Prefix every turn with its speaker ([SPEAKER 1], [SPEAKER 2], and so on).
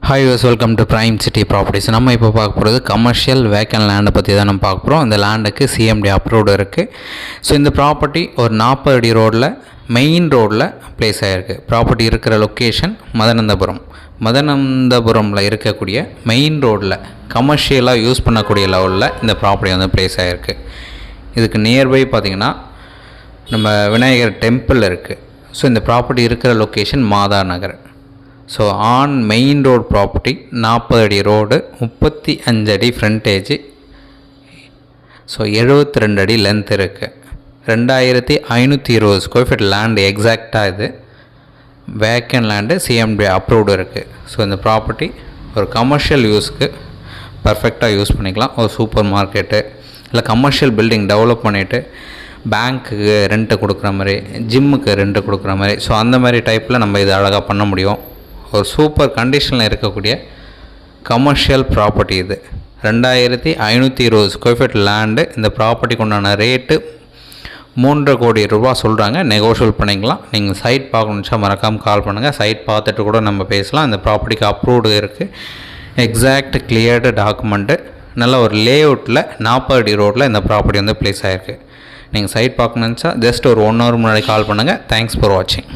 [SPEAKER 1] Hi use welcome to prime city properties. நம்ம இப்போ பார்க்க போகிறது கமர்ஷியல் வேக்கன் லேண்டை பற்றி தான் நம்ம பார்க்க போகிறோம். இந்த லேண்டுக்கு சிஎம்டி அப்ரூவ்டு இருக்குது. ஸோ இந்த ப்ராப்பர்ட்டி ஒரு 40 அடி ரோடில் மெயின் ரோடில் ப்ளேஸ் ஆகிருக்கு. ப்ராப்பர்ட்டி இருக்கிற லொக்கேஷன் மதனந்தபுரமில் இருக்கக்கூடிய மெயின் ரோடில் கமர்ஷியலாக யூஸ் பண்ணக்கூடிய லெவலில் இந்த ப்ராப்பர்ட்டி வந்து ப்ளேஸ் ஆகிருக்கு. இதுக்கு நியர்பை பார்த்திங்கன்னா நம்ம விநாயகர் டெம்பிள் இருக்குது. ஸோ இந்த ப்ராப்பர்ட்டி இருக்கிற location Mata Nagar. So on main road property 40 அடி ரோடு, 35 அடி ஃப்ரண்டேஜ், ஸோ 72 அடி லென்த் இருக்குது. 2520 ஸ்கொயர் ஃபீட் லேண்டு எக்ஸாக்டாக. இது வேக்கன் லேண்டு சிஎம்டி அப்ரூவ்டு இருக்குது. ஸோ இந்த ப்ராப்பர்ட்டி ஒரு கமர்ஷியல் யூஸ்க்கு பர்ஃபெக்டாக யூஸ் பண்ணிக்கலாம். ஒரு சூப்பர் மார்க்கெட்டு இல்லை கமர்ஷியல் பில்டிங் டெவலப் பண்ணிவிட்டு பேங்க்குக்கு ரெண்ட்டு கொடுக்குற மாதிரி, ஜிம்முக்கு ரெண்ட்டு கொடுக்குற மாதிரி, ஸோ அந்த மாதிரி டைப்பில் நம்ம இது அழகாக பண்ண முடியும். ஒரு சூப்பர் கண்டிஷனில் இருக்கக்கூடிய கமர்ஷியல் ப்ராப்பர்ட்டி இது. 2520 ஸ்கொயர் ஃபீட் லேண்டு. இந்த ப்ராப்பர்ட்டிக்கு உண்டான ரேட்டு 3.5 கோடி ரூபா சொல்கிறாங்க. நெகோஷியல் பண்ணிக்கலாம். நீங்கள் சைட் பார்க்கணுச்சா மறக்காமல் கால் பண்ணுங்கள். சைட் பார்த்துட்டு கூட நம்ம பேசலாம். இந்த ப்ராப்பர்ட்டிக்கு அப்ரூவ்டு இருக்குது. Exact cleared document. நல்ல ஒரு லேஅவுட்டில் 40 அடி ரோட்டில் இந்த ப்ராப்பர்ட்டி வந்து ப்ளேஸ் ஆகிருக்கு. நீங்கள் சைட் பார்க்கணுச்சா ஜஸ்ட் ஒரு 1 ஹவர் முன்னாடி கால் பண்ணுங்கள். தேங்க்ஸ் ஃபார் வாட்சிங்.